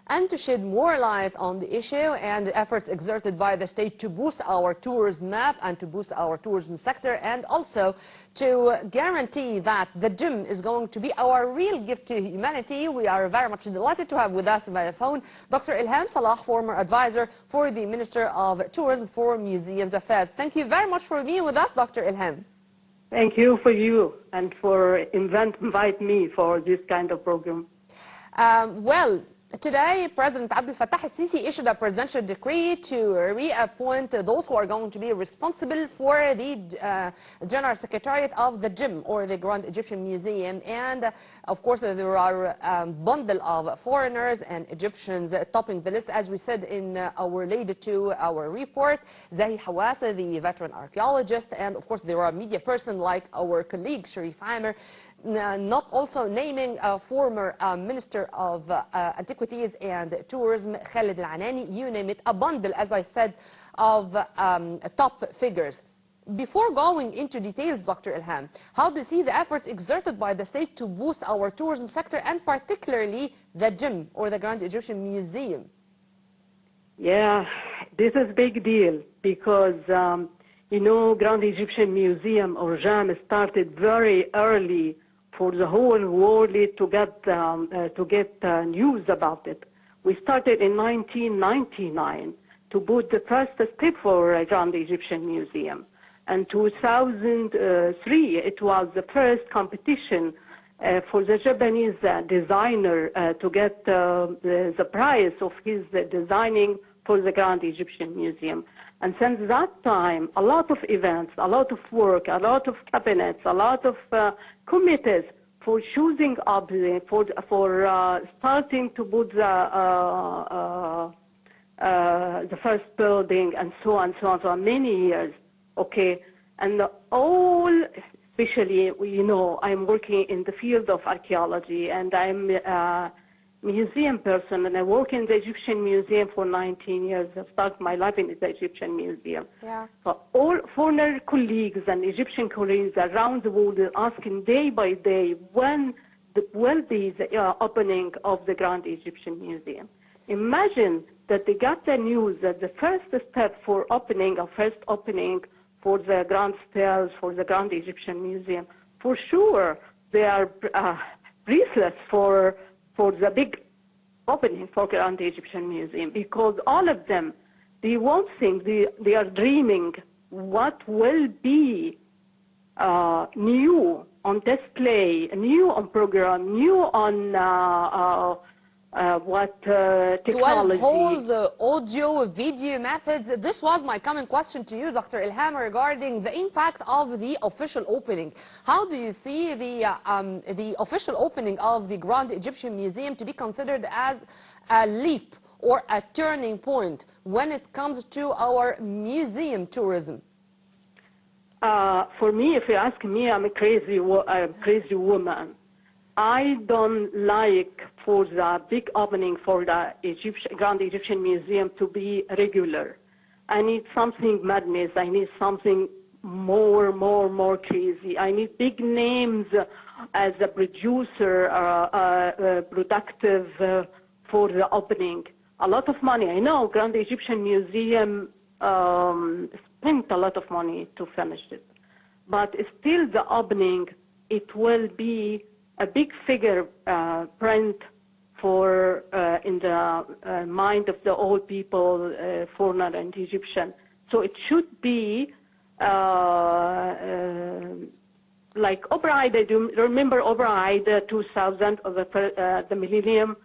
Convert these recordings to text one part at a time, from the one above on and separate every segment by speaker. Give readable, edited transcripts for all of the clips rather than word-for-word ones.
Speaker 1: and to shed more light on the issue and the efforts exerted by the state to boost our tourism map and to boost our tourism sector, and also to guarantee that the gym is going to be our real gift to humanity. We are very much delighted to have with us by phone Dr. Elham Salah, former advisor for the Minister of Tourism for Museums Affairs. Thank you very much for being with us, Dr. Elham.
Speaker 2: Thank you for you and for invite me for this kind of program.
Speaker 1: Well, today, President Abdel Fattah al-Sisi issued a presidential decree to reappoint those who are going to be responsible for the General Secretariat of the GEM, or the Grand Egyptian Museum. And of course, there are a bundle of foreigners and Egyptians topping the list, as we said in our related to our report. Zahi Hawassa, the veteran archaeologist, and of course, there are media person like our colleague Sharif Amer, not also naming a former Minister of Antiquities and Tourism, Khalid Al-Anani. You name it, a bundle, as I said, of top figures. Before going into details, Dr. Elham, how do you see the efforts exerted by the state to boost our tourism sector, and particularly the GEM, or the Grand Egyptian Museum?
Speaker 2: Yeah, this is a big deal because, you know, Grand Egyptian Museum, or GEM, started very early for the whole world to get news about it. We started in 1999 to put the first step for Grand Egyptian Museum. And 2003, it was the first competition for the Japanese designer to get the prize of his designing for the Grand Egyptian Museum. And since that time, a lot of events, a lot of work, a lot of cabinets, a lot of committees for choosing up, for starting to put the first building, and so on, for many years, okay? And all, especially, you know, I'm working in the field of archaeology, and I'm museum person, and I work in the Egyptian Museum for 19 years. I started my life in the Egyptian Museum.
Speaker 1: Yeah.
Speaker 2: So all foreign colleagues and Egyptian colleagues around the world are asking day by day when will be the opening of the Grand Egyptian Museum. Imagine that they got the news that the first step for opening, or first opening for the Grand Stairs for the Grand Egyptian Museum, for sure they are breathless for the big opening for Grand Egyptian Museum, because all of them, they won't think, they are dreaming what will be new on display, new on program, new on technology.
Speaker 1: 12 halls, audio, video methods. This was my common question to you, Dr. Elham, regarding the impact of the official opening. How do you see the official opening of the Grand Egyptian Museum to be considered as a leap or a turning point when it comes to our museum tourism?
Speaker 2: For me, if you ask me, I'm a crazy woman. I don't like for the big opening for the Grand Egyptian Museum to be regular. I need something madness. I need something more crazy. I need big names as a producer, productive for the opening. A lot of money. I know Grand Egyptian Museum spent a lot of money to finish it, but still the opening, it will be a big figure print for in the mind of the old people, foreigner and Egyptian. So it should be like Obride. Do you remember Obride 2000 of the millennium?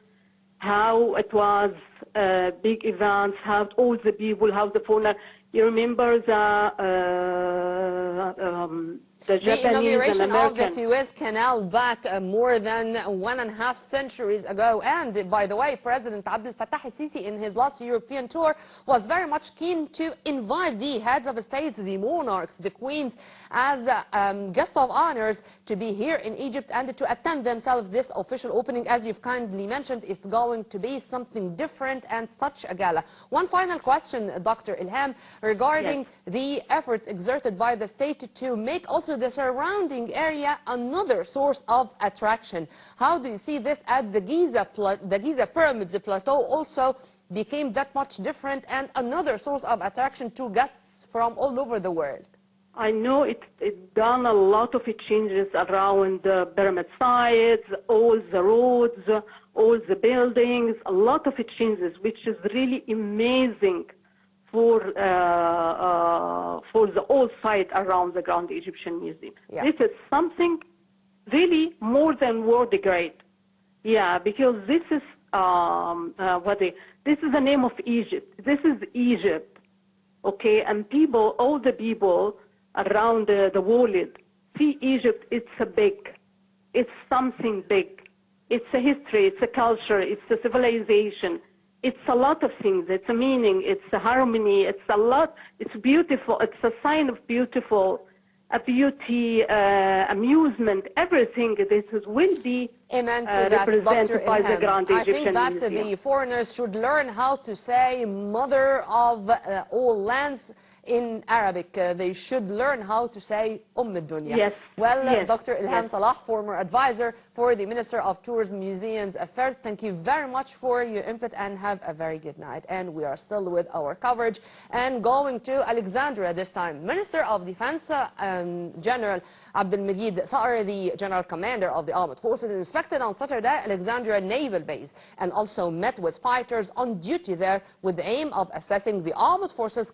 Speaker 2: How it was big events, how all the people, how the foreigner. You remember the Japanese and American.
Speaker 1: Of the Suez Canal back more than 1.5 centuries ago. And by the way, President Abdel Fattah al-Sisi in his last European tour was very much keen to invite the heads of states, the monarchs, the queens, as guests of honors to be here in Egypt and to attend themselves this official opening. As you've kindly mentioned, it's going to be something different and such a gala. One final question, Dr. Elham, regarding the efforts exerted by the state to make also also the surrounding area another source of attraction. How do you see this at the Giza Pyramids Plateau also became that much different and another source of attraction to guests from all over the world?
Speaker 2: I know it done a lot of changes around the pyramid sites, all the roads, all the buildings, a lot of changes, which is really amazing for the old site around the Grand Egyptian Museum.
Speaker 1: Yeah.
Speaker 2: This is something really more than world great. Yeah, because this is this is the name of Egypt. This is Egypt, okay, and people, all the people around the world see Egypt. It's something big. It's a history, it's a culture, it's a civilization. It's a lot of things. It's a meaning, it's a harmony, it's a lot. It's beautiful. It's a sign of beautiful, a beauty, amusement, everything. This will be
Speaker 1: Amen to that,
Speaker 2: represented
Speaker 1: Dr.
Speaker 2: by the
Speaker 1: Elham.
Speaker 2: Grand
Speaker 1: I
Speaker 2: Egyptian
Speaker 1: think that
Speaker 2: Museum.
Speaker 1: the foreigners should learn how to say mother of all lands in Arabic. They should learn how to say Dunya.
Speaker 2: Yes.
Speaker 1: Well,
Speaker 2: Yes.
Speaker 1: Dr. Elham
Speaker 2: Yes.
Speaker 1: Salah, former advisor for the Minister of Tourism, Museums Affairs, thank you very much for your input and have a very good night. And we are still with our coverage and going to Alexandria this time. Minister of Defense General Abdelmajid Sa'ar, the General Commander of the Armed Forces, inspected on Saturday Alexandria Naval Base and also met with fighters on duty there with the aim of assessing the Armed Forces